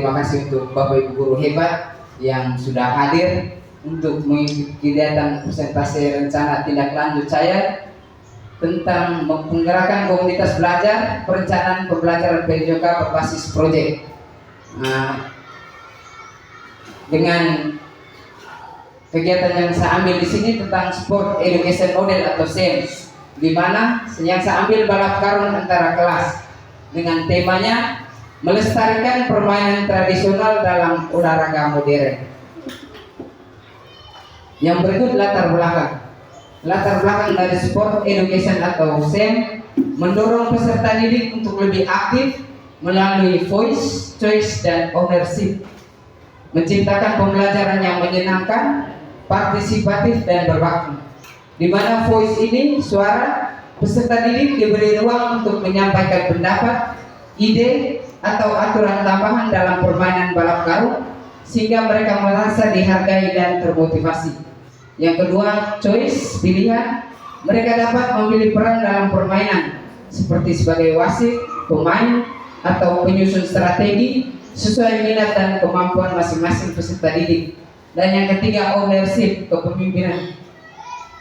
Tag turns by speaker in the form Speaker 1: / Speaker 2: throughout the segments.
Speaker 1: terima kasih untuk Bapak Ibu guru hebat yang sudah hadir untuk mengikuti kegiatan presentasi rencana tindak lanjut saya tentang penggerakkan komunitas belajar perencanaan pembelajaran PJOK berbasis proyek. Dengan kegiatan yang saya ambil di sini tentang Sport Education Model atau SEM, di mana yang saya ambil balap karung antara kelas dengan temanya melestarikan permainan tradisional dalam olahraga modern. Yang berikut latar belakang. Latar belakang dari Sport Education atau SEM mendorong peserta didik untuk lebih aktif melalui voice, choice, dan ownership, menciptakan pembelajaran yang menyenangkan, partisipatif, dan berbakti. Di mana voice ini suara peserta didik diberi ruang untuk menyampaikan pendapat, ide, atau aturan tambahan dalam permainan balap karung sehingga mereka merasa dihargai dan termotivasi. Yang kedua, choice, pilihan. Mereka dapat memilih peran dalam permainan seperti sebagai wasit, pemain, atau penyusun strategi sesuai minat dan kemampuan masing-masing peserta didik. Dan yang ketiga, ownership, kepemimpinan,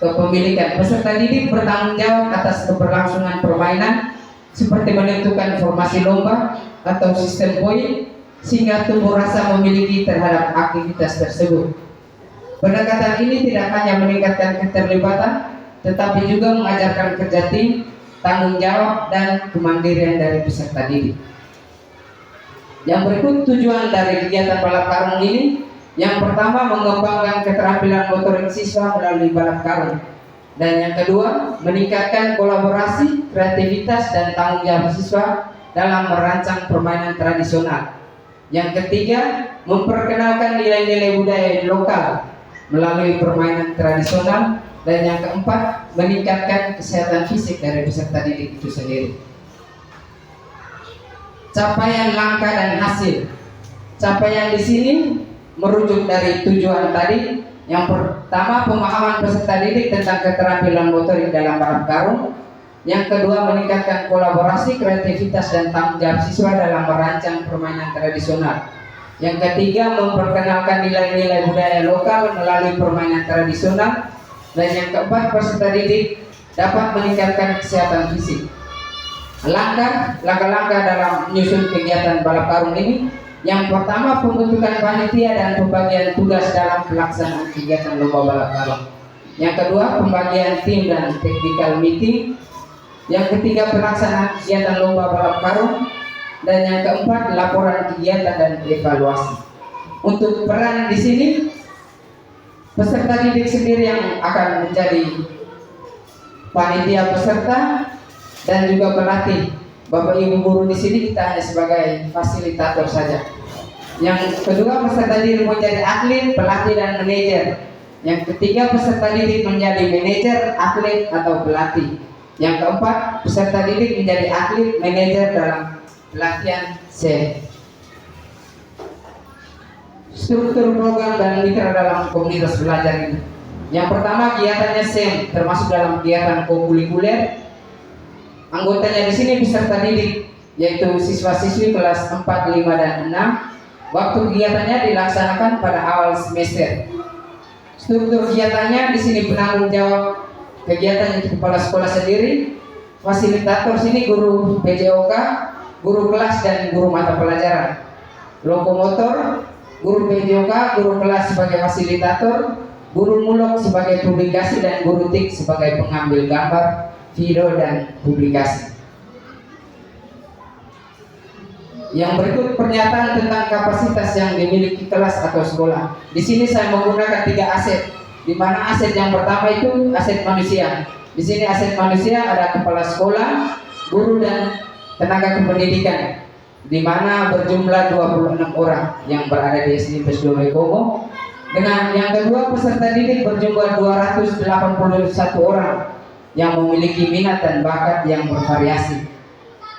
Speaker 1: kepemilikan. Peserta didik bertanggung jawab atas keberlangsungan permainan seperti menentukan formasi lomba atau sistem poin sehingga tumbuh rasa memiliki terhadap aktivitas tersebut. Pendekatan ini tidak hanya meningkatkan keterlibatan tetapi juga mengajarkan kerja tim, tanggung jawab, dan kemandirian dari peserta didik. Yang berikut tujuan dari kegiatan balap karung ini. Yang pertama, mengembangkan keterampilan motorik siswa melalui balap karung. Dan yang kedua, meningkatkan kolaborasi, kreativitas, dan tanggung jawab siswa dalam merancang permainan tradisional. Yang ketiga, memperkenalkan nilai-nilai budaya lokal melalui permainan tradisional. Dan yang keempat, meningkatkan kesehatan fisik dari peserta didik itu sendiri. Capaian langkah dan hasil. Capaian di sini merujuk dari tujuan tadi. Yang pertama, pemahaman peserta didik tentang keterampilan motorik dalam balap karung. Yang kedua, meningkatkan kolaborasi, kreativitas, dan tanggung jawab siswa dalam merancang permainan tradisional. Yang ketiga, memperkenalkan nilai-nilai budaya lokal melalui permainan tradisional. Dan yang keempat, peserta didik dapat meningkatkan kesehatan fisik. Langkah-langkah dalam menyusun kegiatan balap karung ini. Yang pertama, pembentukan panitia dan pembagian tugas dalam pelaksanaan kegiatan lomba balap karung. Yang kedua, pembagian tim dan technical meeting. Yang ketiga, pelaksanaan kegiatan lomba balap karung. Dan yang keempat, laporan kegiatan dan evaluasi. Untuk peran di sini, peserta didik sendiri yang akan menjadi panitia peserta dan juga pelatih. Bapak Ibu guru di sini kita hanya sebagai fasilitator saja. Yang kedua, peserta didik menjadi atlet, pelatih, dan manajer. Yang ketiga, peserta didik menjadi manajer, atlet, atau pelatih. Yang keempat, peserta didik menjadi atlet, manajer dalam pelatihan SEM. Struktur program dan mitra dalam komunitas belajar ini. Yang pertama, kegiatannya SEM termasuk dalam kegiatan kokurikuler. Anggotanya di sini peserta didik, yaitu siswa-siswi kelas 4, 5, dan 6. Waktu kegiatannya dilaksanakan pada awal semester. Struktur kegiatannya di sini penanggung jawab kegiatan itu kepala sekolah sendiri, fasilitator sini guru PJOK, guru kelas, dan guru mata pelajaran. Lokomotor, guru PJOK, guru kelas sebagai fasilitator, guru mulok sebagai publikasi, dan guru TIK sebagai pengambil gambar, video, dan publikasi. Yang berikut pernyataan tentang kapasitas yang dimiliki kelas atau sekolah. Di sini saya menggunakan 3 aset. Di mana aset yang pertama itu aset manusia. Di sini aset manusia ada kepala sekolah, guru, dan tenaga kependidikan. Di mana berjumlah 26 orang yang berada di SMP 2 Mekomo. Dengan yang kedua, peserta didik berjumlah 281 orang yang memiliki minat dan bakat yang bervariasi.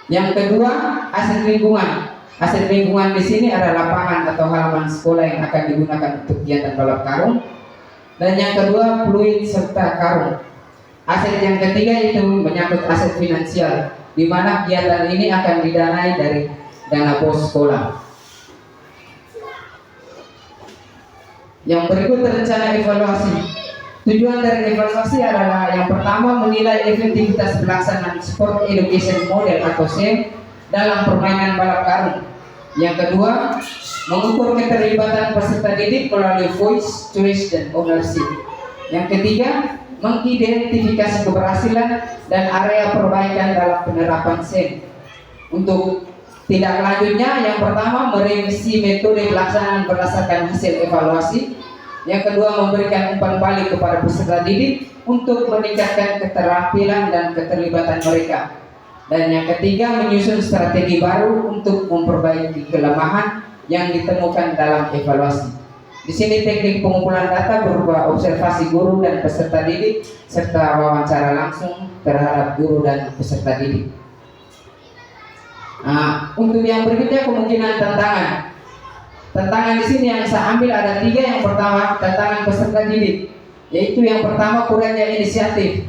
Speaker 1: Yang kedua, aset lingkungan. Aset lingkungan di sini ada lapangan atau halaman sekolah yang akan digunakan untuk kegiatan balap karung. Dan yang kedua, fluid serta karung. Aset yang ketiga itu menyangkut aset finansial, di mana kegiatan ini akan didanai dari dana pos sekolah. Yang berikut rencana evaluasi. Tujuan dari evaluasi adalah yang pertama menilai efektivitas pelaksanaan Sport Education Model atau SEM dalam permainan balap karung. Yang kedua, mengukur keterlibatan peserta didik melalui voice, choice, dan ownership. Yang ketiga, mengidentifikasi keberhasilan dan area perbaikan dalam penerapan SEM. Untuk tindak lanjutnya, yang pertama merevisi metode pelaksanaan berdasarkan hasil evaluasi. Yang kedua, memberikan umpan balik kepada peserta didik untuk meningkatkan keterampilan dan keterlibatan mereka. Dan yang ketiga, menyusun strategi baru untuk memperbaiki kelemahan yang ditemukan dalam evaluasi. Di sini teknik pengumpulan data berupa observasi guru dan peserta didik serta wawancara langsung terhadap guru dan peserta didik. Nah, untuk yang berikutnya kemungkinan tantangan. Tantangan di sini yang saya ambil ada 3. Yang pertama, tantangan peserta didik, yaitu yang pertama kurangnya inisiatif.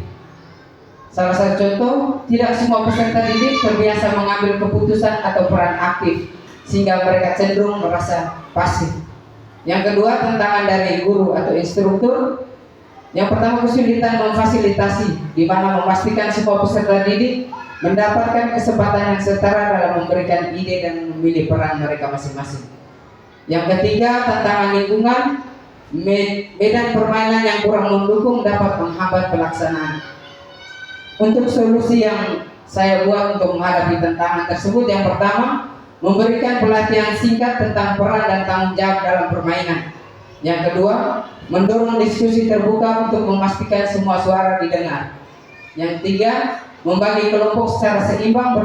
Speaker 1: Salah satu contoh, tidak semua peserta didik terbiasa mengambil keputusan atau peran aktif, sehingga mereka cenderung merasa pasif. Yang kedua, tantangan dari guru atau instruktur. Yang pertama, kesulitan memfasilitasi, di mana memastikan semua peserta didik mendapatkan kesempatan yang setara dalam memberikan ide dan memilih peran mereka masing-masing. Yang ketiga, tantangan lingkungan, medan permainan yang kurang mendukung dapat menghambat pelaksanaan. Untuk solusi yang saya buat untuk menghadapi tantangan tersebut, yang pertama, memberikan pelatihan singkat tentang peran dan tanggung jawab dalam permainan. Yang kedua, mendorong diskusi terbuka untuk memastikan semua suara didengar. Yang tiga, membagi kelompok secara seimbang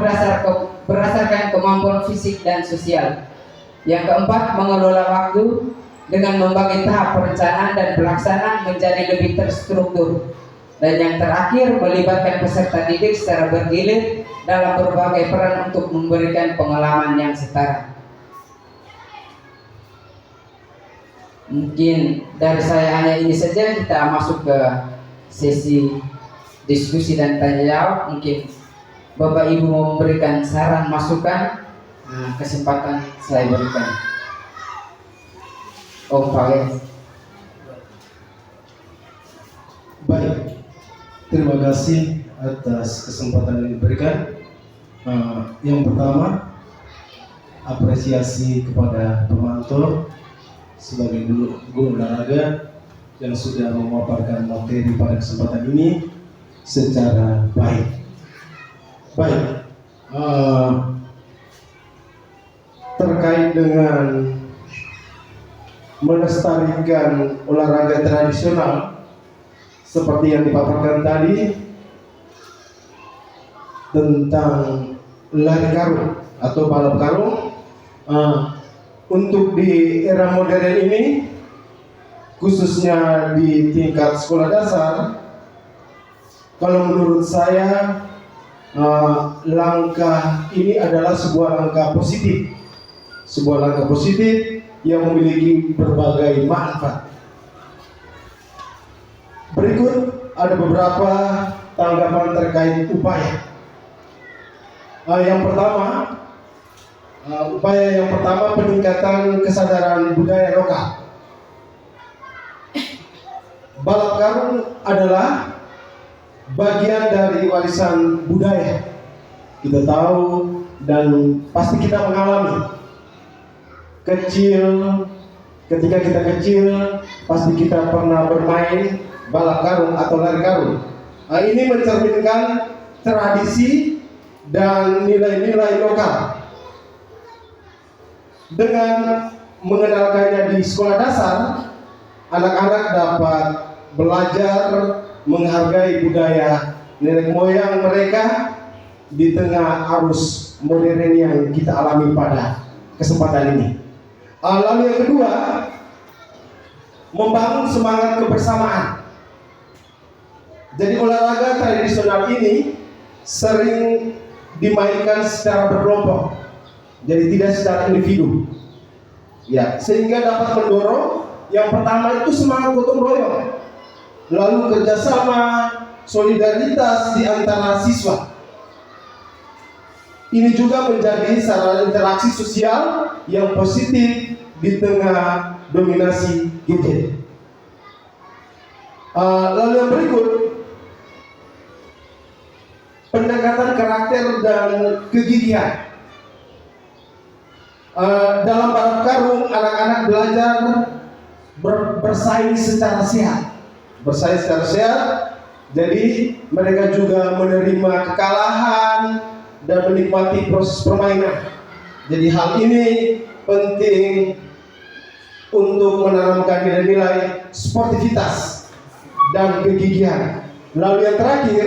Speaker 1: berdasarkan kemampuan fisik dan sosial. Yang keempat, mengelola waktu dengan membagi tahap perencanaan dan pelaksanaan menjadi lebih terstruktur. Dan yang terakhir, melibatkan peserta didik secara bergilir dalam berbagai peran untuk memberikan pengalaman yang setara. Mungkin dari saya hanya ini saja, kita masuk ke sesi diskusi dan tanya jawab. Mungkin Bapak Ibu mau memberikan saran masukan, kesempatan saya berikan. Om Pak.
Speaker 2: Baik, terima kasih atas kesempatan yang diberikan. Yang pertama, apresiasi kepada pemantau sebagai guru olahraga yang sudah memaparkan materi pada kesempatan ini secara baik. Terkait dengan melestarikan olahraga tradisional seperti yang dipaparkan tadi tentang lari karung atau balap karung, untuk di era modern ini, khususnya di tingkat sekolah dasar, kalau menurut saya langkah ini adalah sebuah langkah positif yang memiliki berbagai manfaat. Berikut ada beberapa tanggapan terkait upaya. Upaya yang pertama peningkatan kesadaran budaya lokal. Balap karung adalah bagian dari warisan budaya. Kita tahu dan pasti kita mengalami. Ketika kita kecil, pasti kita pernah bermain balap karung atau lari karung. Ini mencerminkan tradisi dan nilai-nilai lokal. Dengan mengenalkannya di sekolah dasar, anak-anak dapat belajar menghargai budaya nenek moyang mereka di tengah arus modern yang kita alami pada kesempatan ini. Lalu yang kedua, membangun semangat kebersamaan. Jadi olahraga tradisional ini sering dimainkan secara berkelompok, jadi tidak secara individu. Ya, sehingga dapat mendorong yang pertama itu semangat gotong royong, lalu kerjasama, solidaritas di antara siswa. Ini juga menjadi sarana interaksi sosial yang positif di tengah dominasi gadget. Lalu yang berikut, pendekatan karakter dan kegigihan. Dalam balap karung, anak-anak belajar bersaing secara sehat. Bersaing secara sehat, jadi mereka juga menerima kekalahan dan menikmati proses permainan. Jadi hal ini penting untuk menanamkan nilai-nilai sportivitas dan kegigihan. Lalu yang terakhir,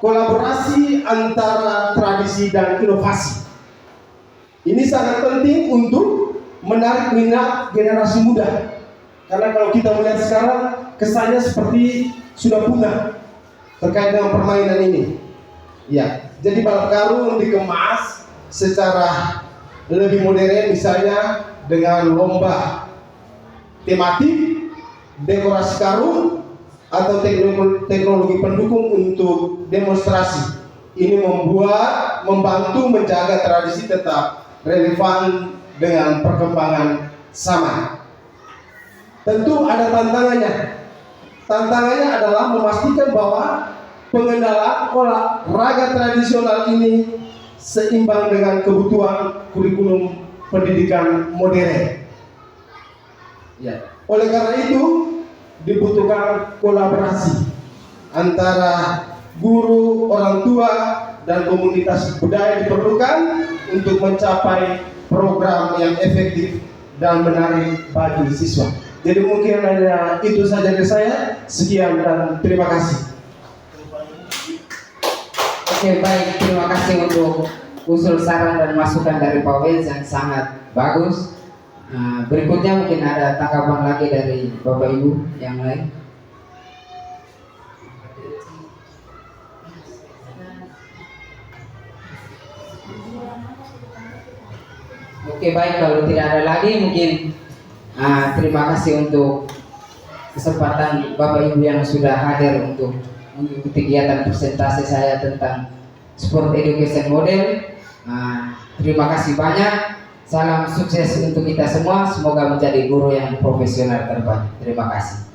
Speaker 2: kolaborasi antara tradisi dan inovasi. Ini sangat penting untuk menarik minat generasi muda. Karena kalau kita melihat sekarang, kesannya seperti sudah punah terkait dengan permainan ini. Ya, jadi balap karung dikemas secara lebih modern, misalnya dengan lomba tematik, dekorasi karung, atau teknologi pendukung untuk demonstrasi. Ini membantu menjaga tradisi tetap relevan dengan perkembangan zaman. Tentu ada tantangannya. Tantangannya adalah memastikan bahwa pengenalan olahraga tradisional ini seimbang dengan kebutuhan kurikulum pendidikan modern. Ya. Oleh karena itu, dibutuhkan kolaborasi antara guru, orang tua, dan komunitas budaya diperlukan untuk mencapai program yang efektif dan menarik bagi siswa. Jadi mungkin hanya itu saja dari saya. Sekian dan terima kasih.
Speaker 1: Oke, baik, terima kasih untuk usul saran dan masukan dari Pak Wenz yang sangat bagus. Berikutnya mungkin ada tanggapan lagi dari Bapak Ibu yang lain. Oke, baik, kalau tidak ada lagi mungkin terima kasih untuk kesempatan Bapak Ibu yang sudah hadir untuk mengikuti kegiatan presentasi saya tentang Sport Education Model. Terima kasih banyak. Salam sukses untuk kita semua. Semoga menjadi guru yang profesional terbaik. Terima kasih.